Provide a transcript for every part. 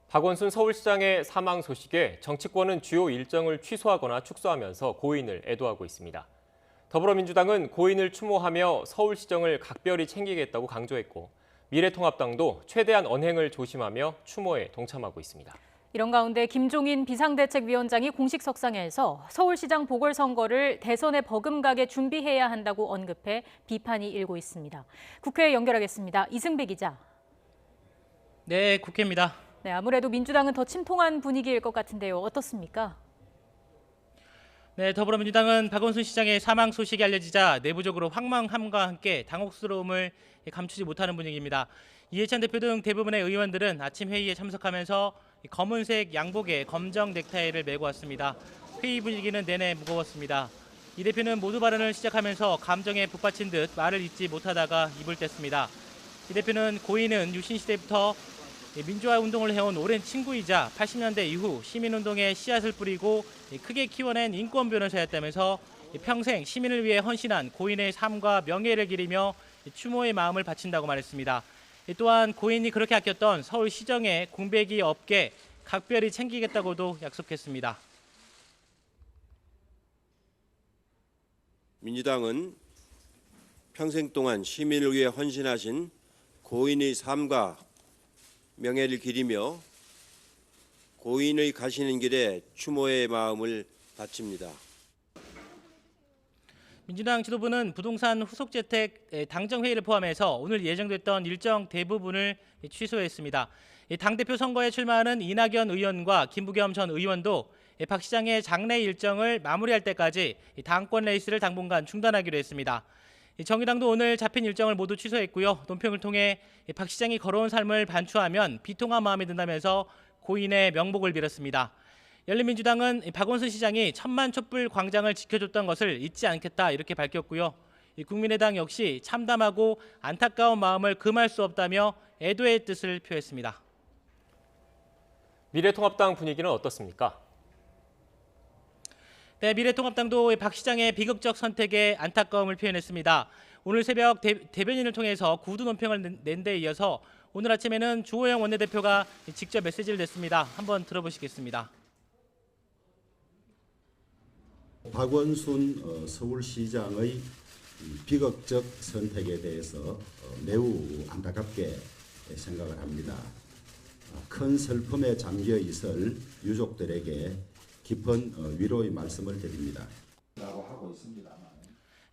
박원순 서울시장의 사망 소식에 정치권은 주요 일정을 취소하거나 축소하면서 고인을 애도하고 있습니다. 더불어민주당은 고인을 추모하며 서울시정을 각별히 챙기겠다고 강조했고, 미래통합당도 최대한 언행을 조심하며 추모에 동참하고 있습니다. 이런 가운데 김종인 비상대책위원장이 공식 석상에서 서울시장 보궐선거를 대선에 버금가게 준비해야 한다고 언급해 비판이 일고 있습니다. 국회에 연결하겠습니다. 이승배 기자. 네, 국회입니다. 네, 아무래도 민주당은 더 침통한 분위기일 것 같은데요. 어떻습니까? 네, 더불어민주당은 박원순 시장의 사망 소식이 알려지자 내부적으로 황망함과 함께 당혹스러움을 감추지 못하는 분위기입니다. 이해찬 대표 등 대부분의 의원들은 아침 회의에 참석하면서 검은색 양복에 검정 넥타이를 메고 왔습니다. 회의 분위기는 내내 무거웠습니다. 이 대표는 모두 발언을 시작하면서 감정에 북받친 듯 말을 잇지 못하다가 입을 뗐습니다. 이 대표는 고인은 유신 시대부터 민주화 운동을 해온 오랜 친구이자 80년대 이후 시민운동에 씨앗을 뿌리고 크게 키워낸 인권 변호사였다면서 평생 시민을 위해 헌신한 고인의 삶과 명예를 기리며 추모의 마음을 바친다고 말했습니다. 또한 고인이 그렇게 아꼈던 서울시정의 공백이 없게 각별히 챙기겠다고도 약속했습니다. 민주당은 평생 동안 시민을 위해 헌신하신 고인의 삶과 명예를 기리며 고인의 가시는 길에 추모의 마음을 바칩니다. 민주당 지도부는 부동산 후속재택 당정회의를 포함해서 오늘 예정됐던 일정 대부분을 취소했습니다. 당대표 선거에 출마하는 이낙연 의원과 김부겸 전 의원도 박 시장의 장례 일정을 마무리할 때까지 당권 레이스를 당분간 중단하기로 했습니다. 정의당도 오늘 잡힌 일정을 모두 취소했고요. 논평을 통해 박 시장이 걸어온 삶을 반추하면 비통한 마음이 든다면서 고인의 명복을 빌었습니다. 열린민주당은 박원순 시장이 천만 촛불 광장을 지켜줬던 것을 잊지 않겠다 이렇게 밝혔고요. 국민의당 역시 참담하고 안타까운 마음을 금할 수 없다며 애도의 뜻을 표했습니다. 미래통합당 분위기는 어떻습니까? 네, 미래통합당도 박 시장의 비극적 선택에 안타까움을 표현했습니다. 오늘 새벽 대변인을 통해서 구두 논평을 낸 데 이어서 오늘 아침에는 주호영 원내대표가 직접 메시지를 냈습니다. 한번 들어보시겠습니다. 박원순 서울시장의 비극적 선택에 대해서 매우 안타깝게 생각을 합니다. 큰 슬픔에 잠겨 있을 유족들에게 깊은 위로의 말씀을 드립니다.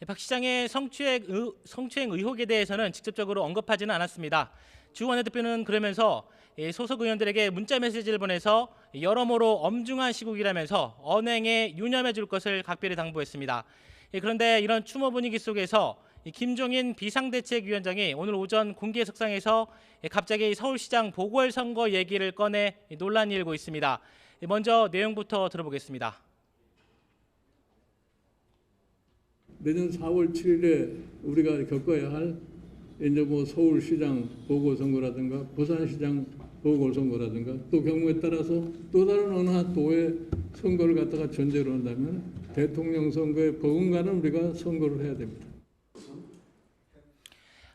박 시장의 성추행 의혹에 대해서는 직접적으로 언급하지는 않았습니다. 주 원내대표는 그러면서 소속 의원들에게 문자 메시지를 보내서 여러모로 엄중한 시국이라면서 언행에 유념해 줄 것을 각별히 당부했습니다. 그런데 이런 추모 분위기 속에서 김종인 비상대책위원장이 오늘 오전 공개 석상에서 갑자기 서울시장 보궐선거 얘기를 꺼내 논란이 일고 있습니다. 먼저 내용부터 들어보겠습니다. 내년 4월 7일에 우리가 겪어야 할 이제 서울시장 보궐선거라든가 부산시장 보궐선거라든가 또 경우에 따라서 또 다른 어느 한 도의 선거를 갖다가 전제로 한다면 대통령 선거에 버금가는 우리가 선거를 해야 됩니다.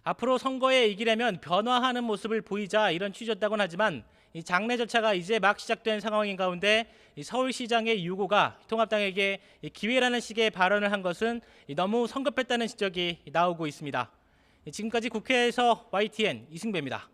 앞으로 선거에 이기려면 변화하는 모습을 보이자 이런 취지였다고는 하지만 이 장례 절차가 이제 막 시작된 상황인 가운데 서울시장의 유고가 통합당에게 기회라는 식의 발언을 한 것은 너무 성급했다는 지적이 나오고 있습니다. 지금까지 국회에서 YTN 이승배입니다.